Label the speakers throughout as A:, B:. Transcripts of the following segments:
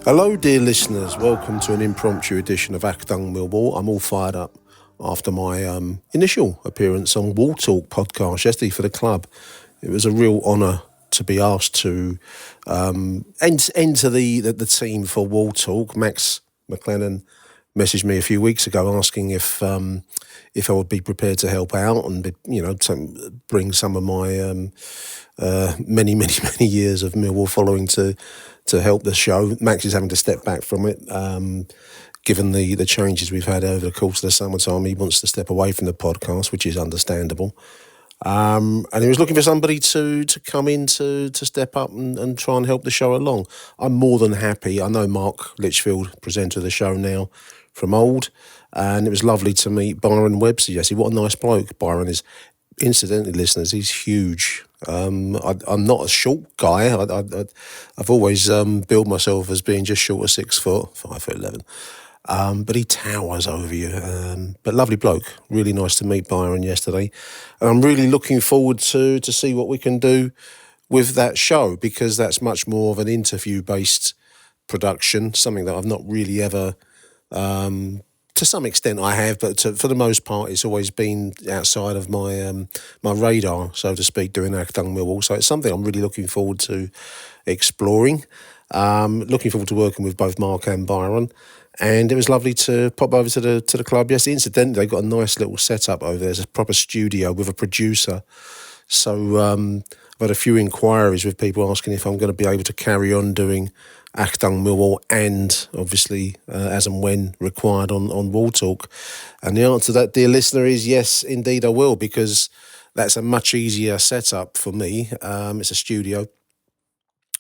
A: Hello, dear listeners. Welcome to an impromptu edition of Achtung, Millwall. I'm all fired up after my initial appearance on Wall Talk podcast yesterday for the club. It was a real honour to be asked to enter the team for Wall Talk. Max McLennan messaged me a few weeks ago asking if I would be prepared to help out and bring some of my many years of Millwall following to help the show. Max is having to step back from it. Given the changes we've had over the course of the summertime, he wants to step away from the podcast, which is understandable. And he was looking for somebody to come in to step up and try and help the show along. I'm more than happy. I know Mark Litchfield, presenter of the show now from old, and it was lovely to meet Byron Webster yesterday. What a nice bloke Byron is. Incidentally, listeners, he's huge. I'm not a short guy. I've always billed myself as being just short of 6 foot, 5'11". But he towers over you. But lovely bloke. Really nice to meet Byron yesterday. And I'm really looking forward to see what we can do with that show, because that's much more of an interview-based production, something that I've not really ever... to some extent I have, but for the most part it's always been outside of my my radar, so to speak, doing Achtung Millwall. So it's something I'm really looking forward to exploring. Looking forward to working with both Mark and Byron. And it was lovely to pop over to the club yesterday. Incidentally, they've got a nice little setup over there. There's a proper studio with a producer. So I've had a few inquiries with people asking if I'm going to be able to carry on doing Achtung Millwall and obviously as and when required on Wall Talk. And the answer to that, dear listener, is yes, indeed I will, because that's a much easier setup for me. It's a studio.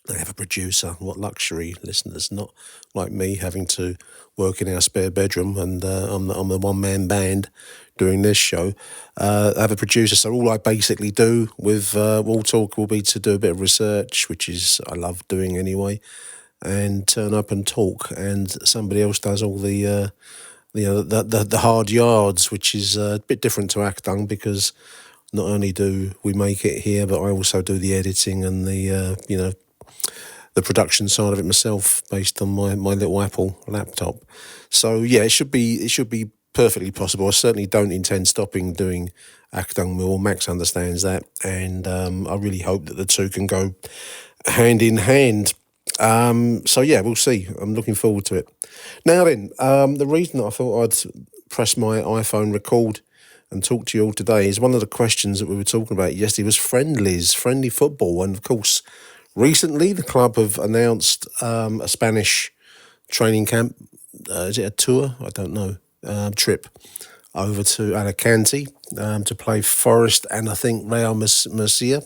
A: They have a producer. What luxury, listeners, not like me having to work in our spare bedroom and I'm the one-man band doing this show. I have a producer, so all I basically do with Wall Talk will be to do a bit of research, which is I love doing anyway, and turn up and talk, and somebody else does all the hard yards, which is a bit different to Achtung, because not only do we make it here, but I also do the editing and the production side of it myself, based on my little Apple laptop. So yeah, it should be perfectly possible. I certainly don't intend stopping doing Achtung Millwall. Max understands that, and I really hope that the two can go hand in hand. So yeah, we'll see. I'm looking forward to it. Now then, the reason that I thought I'd press my iPhone record and talk to you all today is one of the questions that we were talking about yesterday was friendly football. And of course, recently the club have announced a Spanish training camp. Is it a tour? I don't know. Trip over to Alicante to play Forest and I think Real Murcia,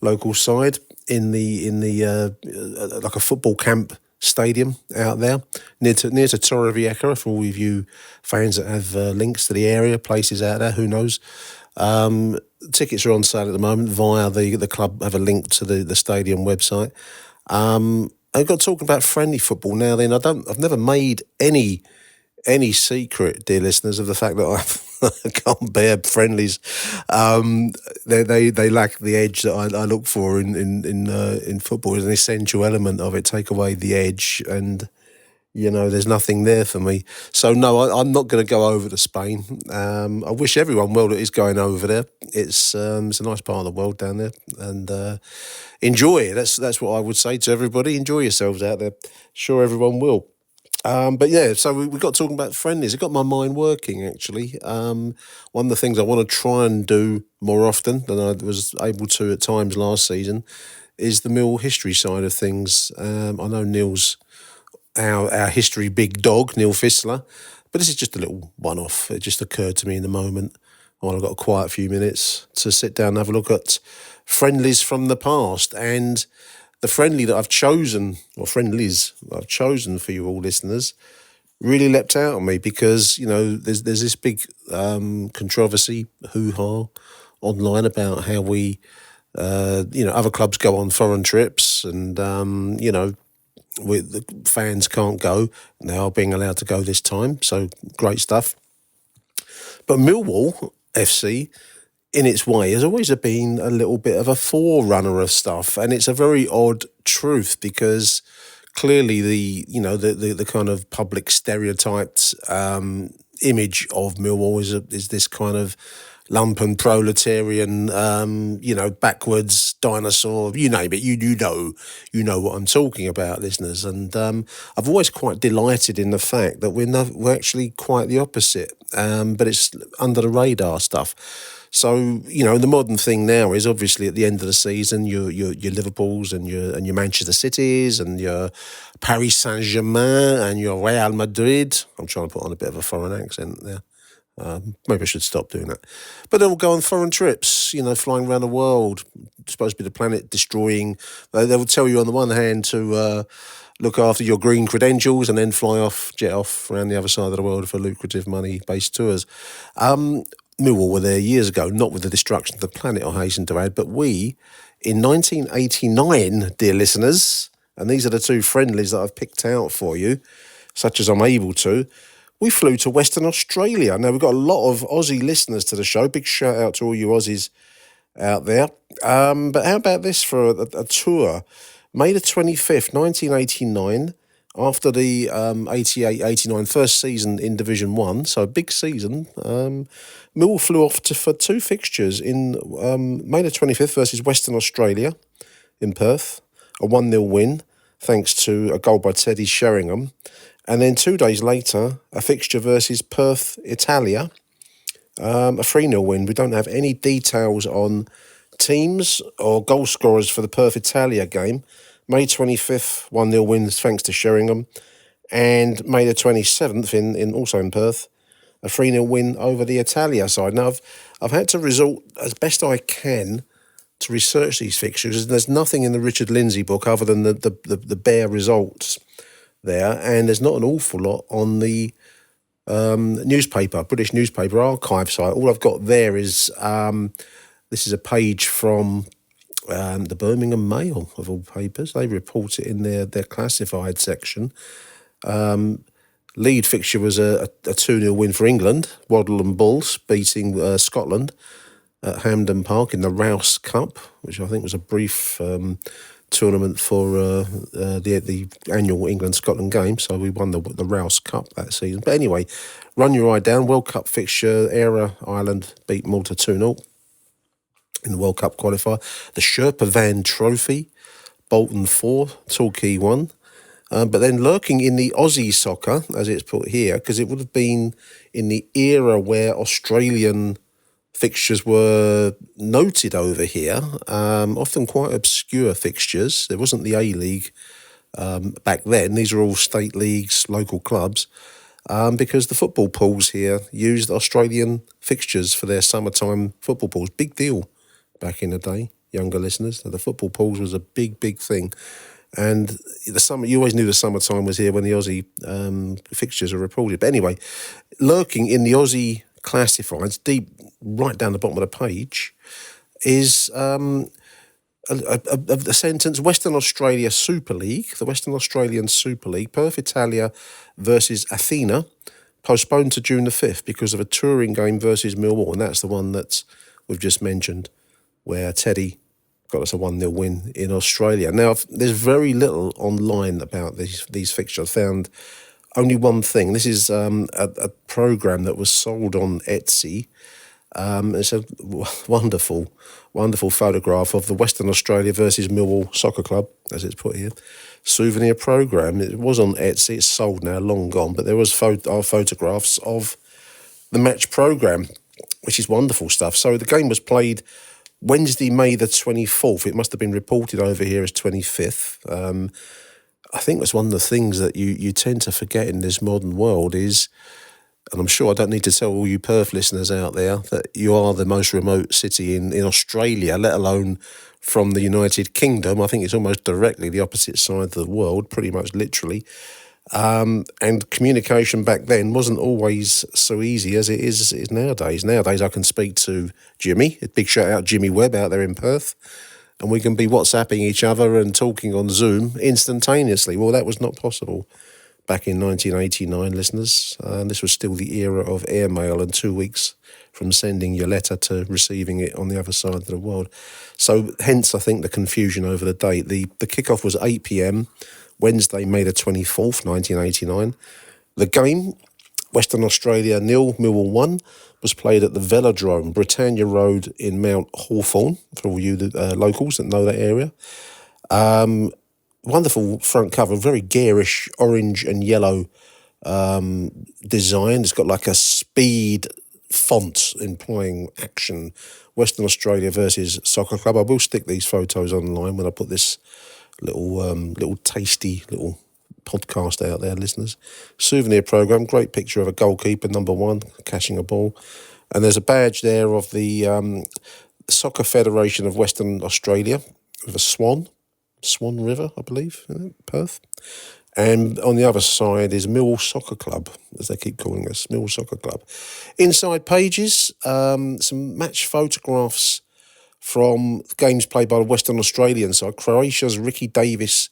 A: local side, in the like a football camp stadium out there near to Torrevieja. For all of you fans that have links to the area, places out there, who knows. Tickets are on sale at the moment via the club have a link to the stadium website. I've got talking about friendly football now. Then I've never made any secret, dear listeners, of the fact that I can't bear friendlies. They lack the edge that I look for in football. It's an essential element of it. Take away the edge, and there's nothing there for me. So no, I'm not going to go over to Spain. I wish everyone well that is going over there. It's a nice part of the world down there, and enjoy it. That's what I would say to everybody. Enjoy yourselves out there. Sure, everyone will. But yeah, so we got talking about friendlies. It got my mind working, actually. One of the things I want to try and do more often than I was able to at times last season is the Mill history side of things. I know Neil's our history big dog, Neil Fissler, but this is just a little one-off. It just occurred to me in the moment while I've got a quiet few minutes to sit down and have a look at friendlies from the past. And the friendly that I've chosen, or friendlies that I've chosen for you all listeners, really leapt out on me because, there's this big controversy, hoo-ha, online about how we, other clubs go on foreign trips and, the fans can't go. They are being allowed to go this time, so great stuff. But Millwall FC, in its way, has always been a little bit of a forerunner of stuff, and it's a very odd truth because clearly the kind of public stereotyped image of Millwall is this kind of lumpen proletarian, backwards dinosaur, you name it, you know what I'm talking about, listeners. And I've always quite delighted in the fact that we're actually quite the opposite, but it's under the radar stuff. So, the modern thing now is obviously at the end of the season, your Liverpools and your Manchester Cities and your Paris Saint-Germain and your Real Madrid. I'm trying to put on a bit of a foreign accent there. Maybe I should stop doing that. But they'll go on foreign trips, flying around the world. It's supposed to be the planet destroying. They will tell you on the one hand to look after your green credentials and then jet off around the other side of the world for lucrative money-based tours. Millwall were there years ago, not with the destruction of the planet, I hasten to add, but we, in 1989, dear listeners, and these are the two friendlies that I've picked out for you, such as I'm able to, we flew to Western Australia. Now, we've got a lot of Aussie listeners to the show. Big shout out to all you Aussies out there. But how about this for a tour? May the 25th, 1989, after the 88-89 first season in Division 1, so a big season, Millwall flew off for two fixtures in May the 25th versus Western Australia in Perth, a 1-0 win, thanks to a goal by Teddy Sheringham. And then 2 days later, a fixture versus Perth, Italia, a 3-0 win. We don't have any details on teams or goal scorers for the Perth, Italia game. May 25th, 1-0 win thanks to Sheringham. And May the 27th, also in Perth, a 3-0 win over the Italia side. Now, I've had to resort as best I can to research these fixtures. There's nothing in the Richard Lindsay book other than the bare results there, and there's not an awful lot on the British newspaper archive site. All I've got there is this is a page from the Birmingham Mail, of all papers. They report it in their classified section. Lead fixture was a 2-0 win for England. Waddle and Bulls beating Scotland at Hampden Park in the Rouse Cup, which I think was a brief tournament for the annual England-Scotland game. So we won the Rouse Cup that season. But anyway, run your eye down. World Cup fixture, Ireland beat Malta 2-0 in the World Cup qualifier. The Sherpa Van Trophy, Bolton 4, Torquay 1. But then lurking in the Aussie soccer, as it's put here, because it would have been in the era where Australian fixtures were noted over here, often quite obscure fixtures. There wasn't the A-League back then. These are all state leagues, local clubs, because the football pools here used Australian fixtures for their summertime football pools. Big deal back in the day, younger listeners. The football pools was a big, big thing. And the summer, you always knew the summertime was here when the Aussie fixtures are reported. But anyway, lurking in the Aussie classifieds, deep right down the bottom of the page, is a sentence: Western Australia Super League, the Western Australian Super League, Perth Italia versus Athena, postponed to June the 5th because of a touring game versus Millwall. And that's the one that we've just mentioned, where Teddy got us a 1-0 win in Australia. Now, there's very little online about these fixtures. I found only one thing. This is a program that was sold on Etsy. It's a wonderful, wonderful photograph of the Western Australia versus Millwall Soccer Club, as it's put here. Souvenir program. It was on Etsy. It's sold now, long gone. But there was photographs of the match program, which is wonderful stuff. So the game was played Wednesday, May the 24th. It must have been reported over here as 25th. I think that's one of the things that you tend to forget in this modern world is, and I'm sure I don't need to tell all you Perth listeners out there, that you are the most remote city in Australia, let alone from the United Kingdom. I think it's almost directly the opposite side of the world, pretty much literally. And communication back then wasn't always so easy as it is nowadays. Nowadays I can speak to Jimmy, a big shout out Jimmy Webb out there in Perth, and we can be WhatsApping each other and talking on Zoom instantaneously. Well, that was not possible back in 1989, listeners. This was still the era of airmail and 2 weeks from sending your letter to receiving it on the other side of the world. So hence, I think, the confusion over the date. The kickoff was 8 p.m, Wednesday, May the 24th, 1989. The game, Western Australia 0, Millwall 1, was played at the Velodrome, Britannia Road in Mount Hawthorn, for all you locals that know that area. Wonderful front cover, very garish orange and yellow design. It's got like a speed font implying action. Western Australia versus Soccer Club. I will stick these photos online when I put this little tasty little podcast out there, listeners. Souvenir program, great picture of a goalkeeper, number 1, catching a ball. And there's a badge there of the Soccer Federation of Western Australia with a Swan River, I believe, Perth. And on the other side is Millwall Soccer Club, as they keep calling us, Millwall Soccer Club. Inside pages, some match photographs from games played by the Western Australian side. Croatia's Ricky Davis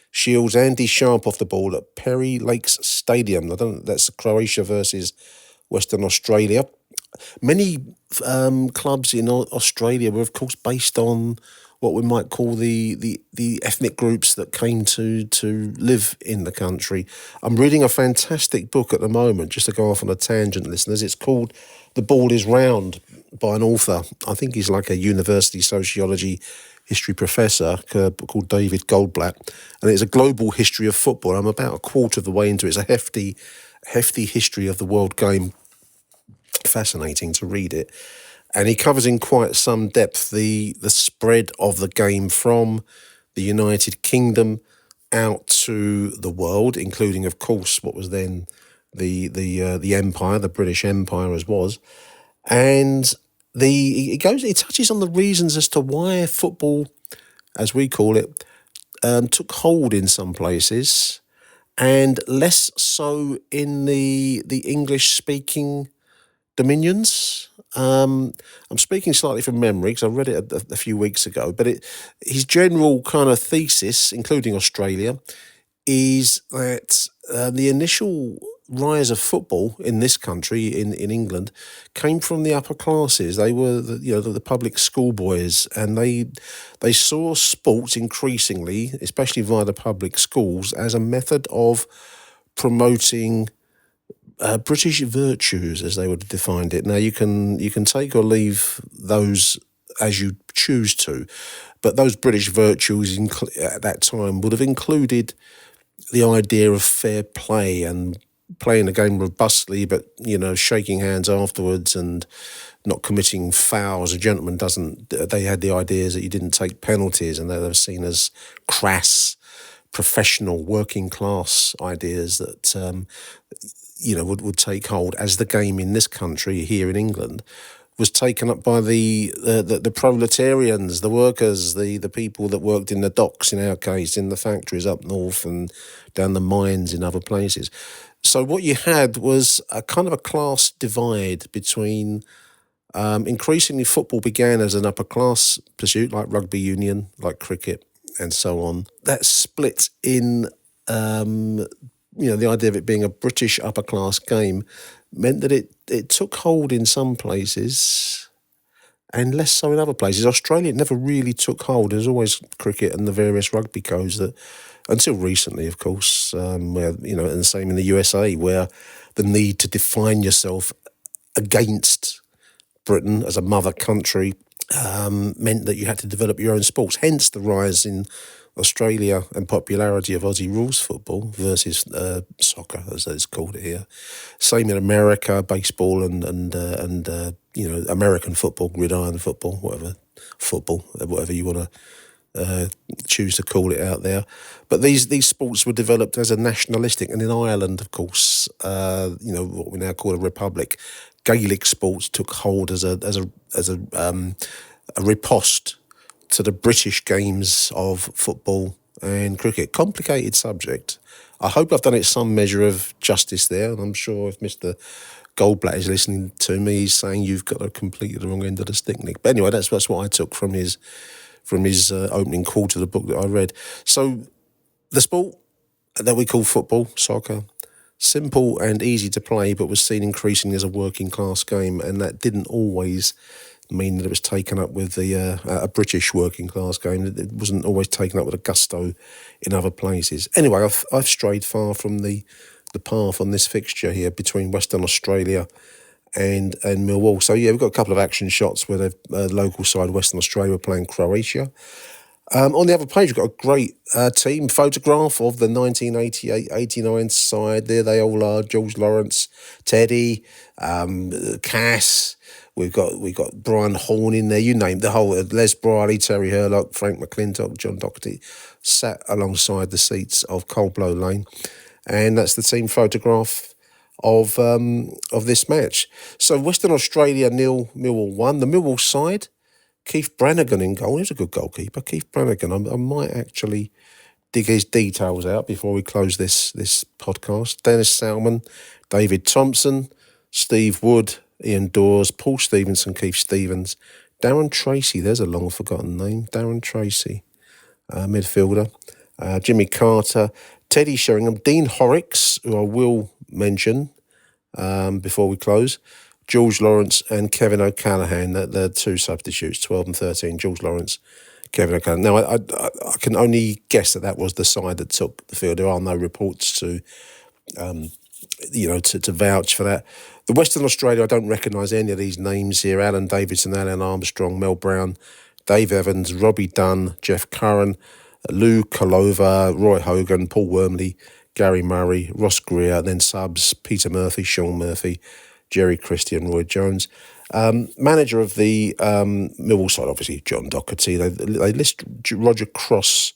A: shields Andy Sharp off the ball at Perry Lakes Stadium. That's Croatia versus Western Australia. Many clubs in Australia were, of course, based on what we might call the ethnic groups that came to live in the country. I'm reading a fantastic book at the moment, just to go off on a tangent, listeners. It's called The Ball is Round by an author. I think he's like a university sociology history professor called David Goldblatt. And it's a global history of football. I'm about a quarter of the way into it. It's a hefty history of the world game. Fascinating to read it. And he covers in quite some depth the spread of the game from the United Kingdom out to the world, including, of course, what was then the Empire, the British Empire as was. And he touches on the reasons as to why football, as we call it, took hold in some places and less so in the English-speaking dominions. I'm speaking slightly from memory because I read it a few weeks ago, but his general kind of thesis, including Australia, is that the initial rise of football in this country, in England, came from the upper classes. They were the public schoolboys, and they saw sports increasingly, especially via the public schools, as a method of promoting British virtues, as they would have defined it. Now, you can take or leave those as you choose to, but those British virtues at that time would have included the idea of fair play and playing the game robustly, but shaking hands afterwards and not committing fouls. A gentleman doesn't. They had the ideas that you didn't take penalties, and they were seen as crass, professional, working class ideas that would take hold as the game in this country, here in England, was taken up by the proletarians, the workers, the people that worked in the docks, in our case, in the factories up north and down the mines in other places. So what you had was a kind of a class divide between, increasingly football began as an upper class pursuit, like rugby union, like cricket, and so on. That split in the idea of it being a British upper class game meant that it took hold in some places and less so in other places. Australia never really took hold. There's always cricket and the various rugby codes that, until recently, of course, where and the same in the USA, where the need to define yourself against Britain as a mother country meant that you had to develop your own sports. Hence the rise in Australia and popularity of Aussie rules football versus soccer, as it's called here. Same in America, baseball and American football, gridiron football, whatever you want to choose to call it out there. But these sports were developed as a nationalistic, and in Ireland, of course, what we now call a republic, Gaelic sports took hold as a riposte to the British games of football and cricket. Complicated subject. I hope I've done it some measure of justice there, and I'm sure if Mr. Goldblatt is listening to me, he's saying you've got a completely the wrong end of the stick, Nick. But anyway, that's what I took from his opening call to the book that I read. So the sport that we call football, soccer, simple and easy to play, but was seen increasingly as a working class game, and that didn't always meaning that it was taken up with a British working class game. It wasn't always taken up with a gusto in other places. Anyway, I've strayed far from the path on this fixture here between Western Australia and Millwall. So yeah, we've got a couple of action shots where the local side, Western Australia, were playing Croatia. On the other page, we've got a great team photograph of the 1988-89 side. There they all are: George Lawrence, Teddy, Cass. We've got Brian Horn in there. You name the whole. Les Briley, Terry Hurlock, Frank McClintock, John Docherty sat alongside the seats of Coldblow Lane, and that's the team photograph of this match. So Western Australia 0, Millwall 1. The Millwall side, Keith Brannigan in goal. He's a good goalkeeper, Keith Brannigan. I might actually dig his details out before we close this podcast. Dennis Salmon, David Thompson, Steve Wood, Ian Dawes, Paul Stevenson, Keith Stevens, Darren Tracy. There's a long forgotten name. Darren Tracy, midfielder. Jimmy Carter, Teddy Sheringham, Dean Horrocks, who I will mention before we close, George Lawrence and Kevin O'Callaghan, the two substitutes, 12 and 13, George Lawrence, Kevin O'Callaghan. Now, I can only guess that was the side that took the field. There are no reports to vouch for that. The Western Australia, I don't recognise any of these names here. Alan Davidson, Alan Armstrong, Mel Brown, Dave Evans, Robbie Dunn, Jeff Curran, Lou Kolova, Roy Hogan, Paul Wormley, Gary Murray, Ross Greer, and then subs, Peter Murphy, Sean Murphy, Jerry Christie and Roy Jones. Manager of the Millwall side, obviously, John Docherty. They list Roger Cross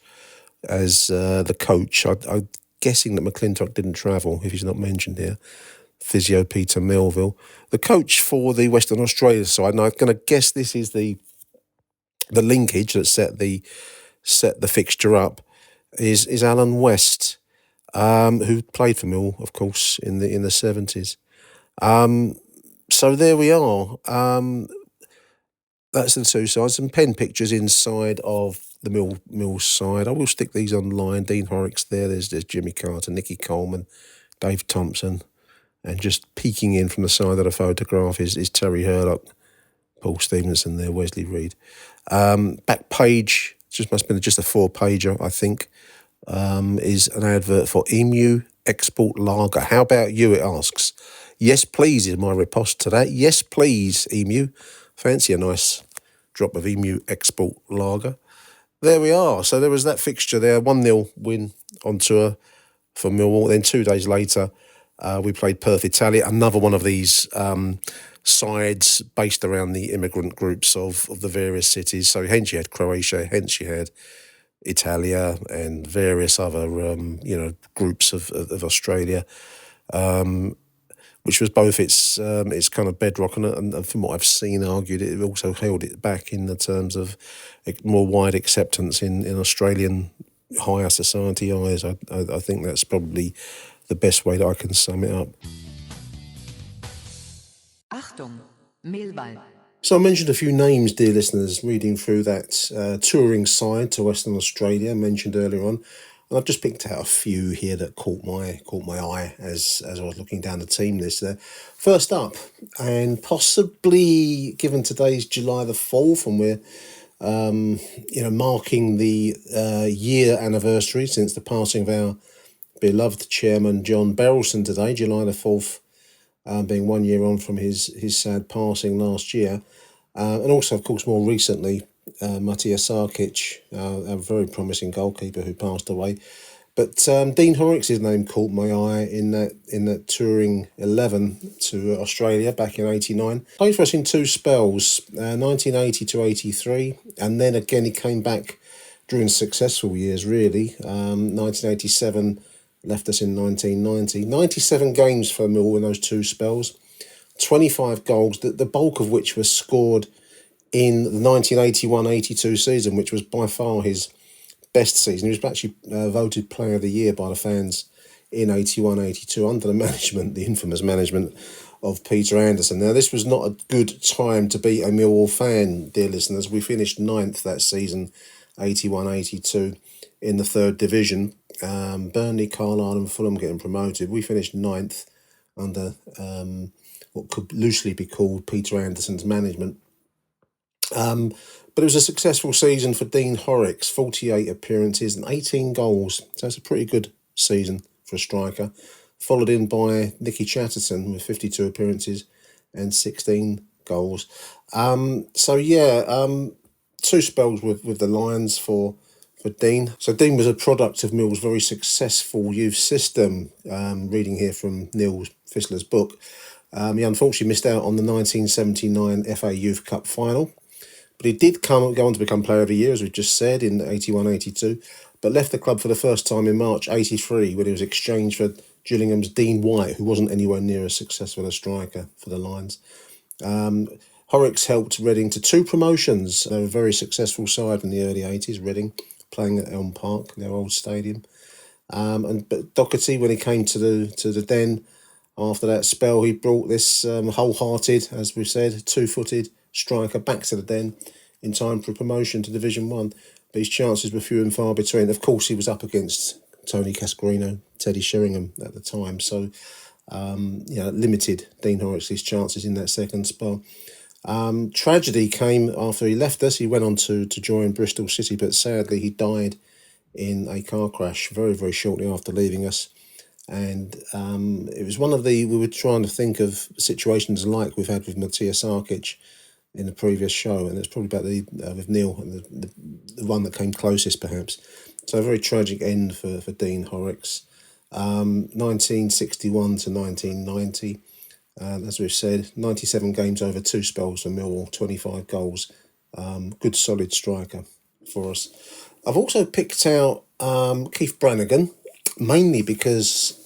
A: as the coach. I'm guessing that McClintock didn't travel, if he's not mentioned here. Physio Peter Melville. The coach for the Western Australia side, and I'm going to guess this is the linkage that set the fixture up, is Alan West, who played for Millwall, of course, in the 70s. So there we are. That's the two sides. Some pen pictures inside of the Mill side. I will stick these online. Dean Horrocks there. There's Jimmy Carter, Nicky Coleman, Dave Thompson, and just peeking in from the side of the photograph is Terry Hurlock, Paul Stevenson there, Wesley Reid. Back page, must have been just a 4-pager, I think, is an advert for Emu Export Lager. How about you, it asks. Yes, please is my riposte to that. Yes, please, Emu. Fancy a nice drop of Emu Export Lager. There we are. So there was that fixture there, 1-0 win on tour for Millwall. Then 2 days later, we played Perth, Italia, another one of these sides based around the immigrant groups of the various cities. So hence you had Croatia, hence you had Italia and various other groups of Australia, which was both its kind of bedrock and from what I've seen argued, it also held it back in the terms of more wide acceptance in Australian higher society eyes. I think that's probably the best way that I can sum it up.
B: Achtung, Millwall.
A: So I mentioned a few names, dear listeners, reading through that touring side to Western Australia mentioned earlier on, and I've just picked out a few here that caught my eye as I was looking down the team list there. First up, and possibly given today's July the 4th, and we're marking the year anniversary since the passing of our beloved chairman John Berylson today, July the 4th. Being 1 year on from his sad passing last year. And also, of course, more recently, Matija Sarkic, a very promising goalkeeper who passed away. But Dean Horrocks' name caught my eye in that touring 11 to Australia back in 89. Played for us in two spells, 1980 to 83, and then again he came back during successful years, really. 1987 left us in 1990. 97 games for Millwall in those two spells. 25 goals, the bulk of which was scored in the 1981-82 season, which was by far his best season. He was actually voted Player of the Year by the fans in 81-82 under the infamous management of Peter Anderson. Now, this was not a good time to be a Millwall fan, dear listeners. We finished 9th that season, 81-82, in the 3rd division. Burnley, Carlisle and Fulham getting promoted. We finished 9th under what could loosely be called Peter Anderson's management. But it was a successful season for Dean Horrocks, 48 appearances and 18 goals. So it's a pretty good season for a striker. Followed in by Nicky Chatterton with 52 appearances and 16 goals. Two spells with the Lions for Dean. So Dean was a product of Mill's very successful youth system. Reading here from Neil Fissler's book. He unfortunately missed out on the 1979 FA Youth Cup final. But he did go on to become Player of the Year, as we've just said, in 81-82, but left the club for the first time in March 83 when he was exchanged for Gillingham's Dean White, who wasn't anywhere near as successful a striker for the Lions. Horrocks helped Reading to 2 promotions. They were a very successful side in the early 80s, Reading, playing at Elm Park, their old stadium. But Doherty, when he came to the Den after that spell, he brought this wholehearted, as we've said, 2-footed striker back to the Den in time for promotion to Division 1. But his chances were few and far between. Of course, he was up against Tony Cascarino, Teddy Sheringham at the time. So, limited Dean Horrocks' chances in that second spell. Tragedy came after he left us. He went on to join Bristol City, but sadly he died in a car crash very, very shortly after leaving us. And it was we were trying to think of situations like we've had with Matthias Sarkic in the previous show, and it's probably about with Neil, and the one that came closest perhaps. So a very tragic end for Dean Horrocks. 1961 to 1990, as we've said, 97 games over 2 spells for Millwall, 25 goals. Good solid striker for us. I've also picked out Keith Brannigan, mainly because,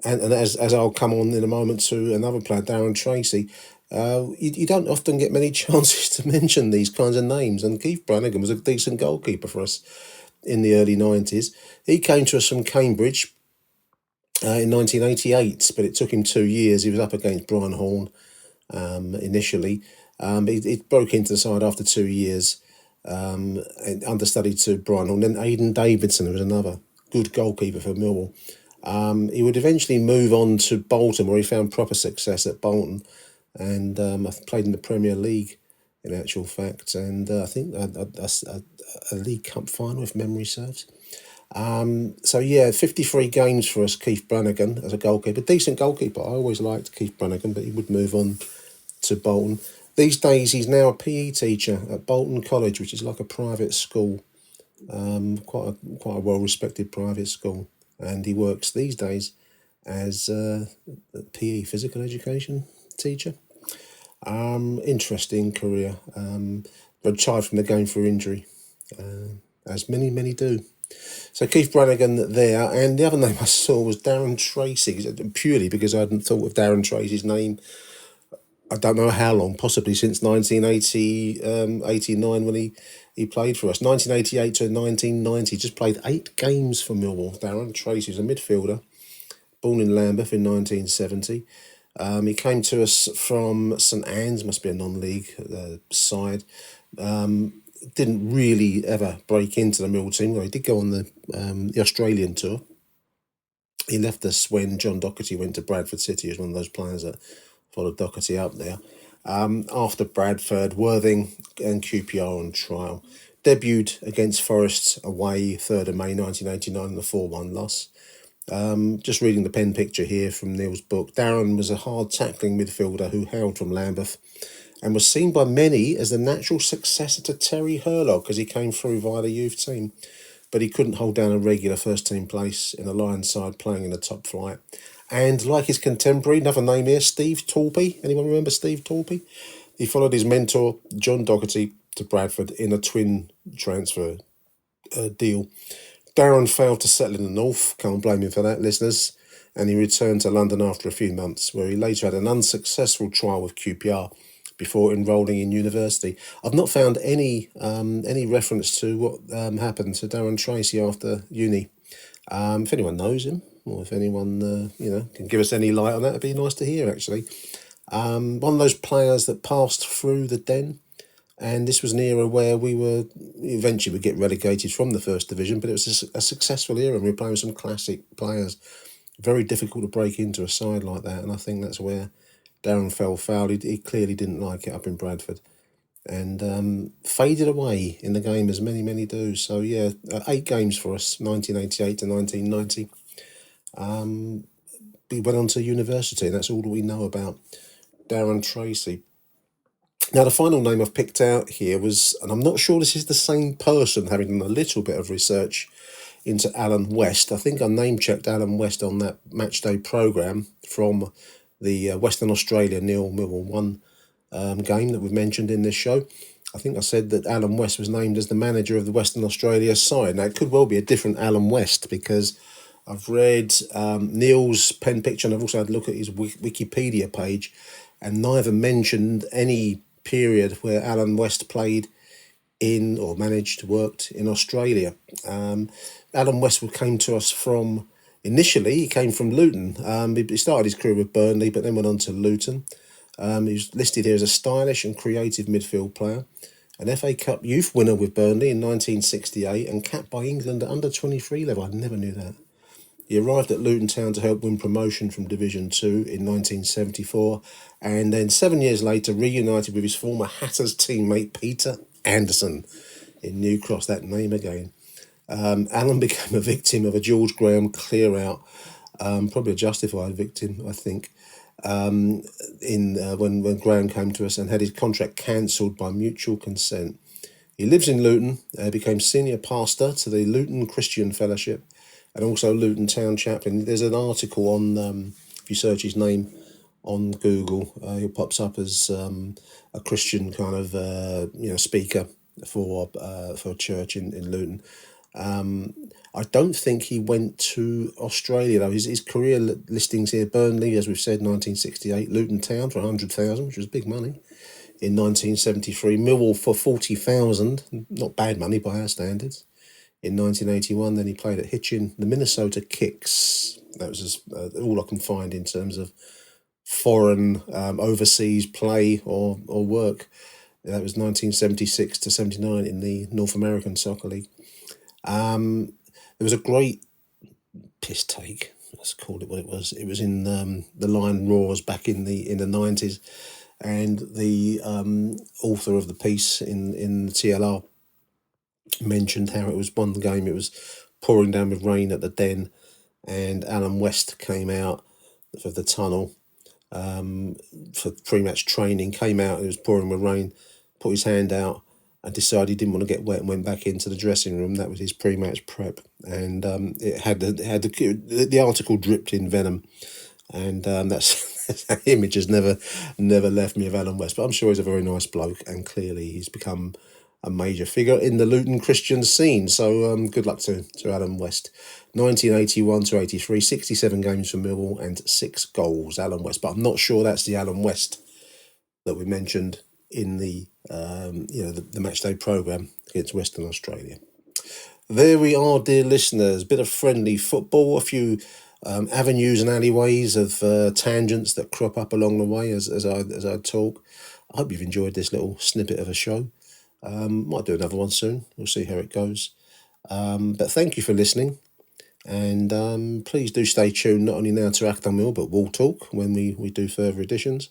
A: and as I'll come on in a moment to another player, Darren Tracy, you don't often get many chances to mention these kinds of names, and Keith Brannigan was a decent goalkeeper for us in the early 90s. He came to us from Cambridge in 1988, but it took him 2 years. He was up against Brian Horn initially. He broke into the side after 2 years, and understudied to Brian Horn. Then Aidan Davidson, who was another good goalkeeper for Millwall. He would eventually move on to Bolton, where he found proper success at Bolton, and played in the Premier League, in actual fact, and I think a League Cup final, if memory serves. 53 games for us, Keith Brannigan, as a goalkeeper. Decent goalkeeper. I always liked Keith Brannigan, but he would move on to Bolton. These days, he's now a PE teacher at Bolton College, which is like a private school, quite a well-respected private school. And he works these days as a PE, physical education teacher. Interesting career. Retired from the game through injury, as many do. So Keith Brannigan there, and the other name I saw was Darren Tracy, purely because I hadn't thought of Darren Tracy's name, I don't know how long, possibly since 1989 when he played for us. 1988 to 1990, just played 8 games for Millwall. Darren Tracy was a midfielder, born in Lambeth in 1970. He came to us from St Anne's, must be a non-league side. Didn't really ever break into the Millwall team. Well, he did go on the Australian tour. He left us when John Doherty went to Bradford City. He was one of those players that followed Doherty up there. After Bradford, Worthing and QPR on trial. Debuted against Forest away 3rd of May 1989 in the 4-1 loss. Just reading the pen picture here from Neil's book, Darren was a hard-tackling midfielder who hailed from Lambeth and was seen by many as the natural successor to Terry Hurlock as he came through via the youth team. But he couldn't hold down a regular first-team place in the Lions side playing in the top flight. And like his contemporary, another name here, Steve Torpey. Anyone remember Steve Torpey? He followed his mentor, John Doherty, to Bradford in a twin transfer deal. Darren failed to settle in the north, can't blame him for that, listeners, and he returned to London after a few months, where he later had an unsuccessful trial with QPR before enrolling in university. I've not found any reference to what happened to Darren Tracy after uni. If anyone knows him, or if anyone can give us any light on that, it'd be nice to hear, actually. One of those players that passed through the Den. And this was an era where we were eventually would get relegated from the First Division, but it was a successful era, and we were playing with some classic players. Very difficult to break into a side like that, and I think that's where Darren fell foul. He clearly didn't like it up in Bradford. and faded away in the game as many do. So yeah, 8 games for us, 1988 to 1990. He went on to university, and that's all that we know about Darren Tracy. Now, the final name I've picked out here was, and I'm not sure this is the same person, having done a little bit of research into Alan West. I think I name-checked Alan West on that matchday programme from the Western Australia nil Millwall 1 game that we've mentioned in this show. I think I said that Alan West was named as the manager of the Western Australia side. Now, it could well be a different Alan West, because I've read Neil's pen picture, and I've also had a look at his Wikipedia page, and neither mentioned any period where Alan West played in or worked in Australia. Alan Westwood came to us from, initially, he came from Luton. He started his career with Burnley, but then went on to Luton. He was listed here as a stylish and creative midfield player, an FA Cup youth winner with Burnley in 1968, and capped by England at under 23 level. I never knew that. He arrived at Luton Town to help win promotion from Division 2 in 1974, and then 7 years later reunited with his former Hatters teammate Peter Anderson in New Cross. That name again. Alan became a victim of a George Graham clear-out, probably a justified victim, I think, when Graham came to us and had his contract cancelled by mutual consent. He lives in Luton, became senior pastor to the Luton Christian Fellowship, and also Luton Town Chaplain. There's an article on, if you search his name on Google, he pops up as a Christian kind of speaker for a church in Luton. I don't think he went to Australia though. His career listings here: Burnley, as we've said, 1968, Luton Town for 100,000, which was big money, in 1973, Millwall for 40,000, not bad money by our standards, in 1981. Then he played at Hitchin, the Minnesota Kicks. That was all I can find in terms of foreign overseas play or work. That was 1976 to 79 in the North American Soccer League. There was a great piss take, let's call it what it was. It was in the Lion Roars back in the 90s, and the author of the piece in the TLR mentioned how it was one game, it was pouring down with rain at the Den, and Alan West came out of the tunnel for pre-match training, came out, it was pouring with rain, put his hand out and decided he didn't want to get wet and went back into the dressing room. That was his pre-match prep, and it had the article dripped in venom, and that image has never left me of Alan West. But I'm sure he's a very nice bloke, and clearly he's become a major figure in the Luton Christian scene. So good luck to Alan West. 1981 to 83, 67 games for Millwall and 6 goals, Alan West. But I'm not sure that's the Alan West that we mentioned in the the matchday programme against Western Australia. There we are, dear listeners. Bit of friendly football, a few avenues and alleyways of tangents that crop up along the way as I talk. I hope you've enjoyed this little snippet of a show. Might do another one soon. We'll see how it goes. But thank you for listening, and please do stay tuned not only now to Achtung Millwall but Wall Talk when we do further editions.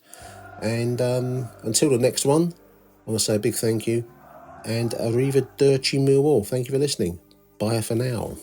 A: And until the next one, I want to say a big thank you, and Arrivederci Millwall. Thank you for listening. Bye for now.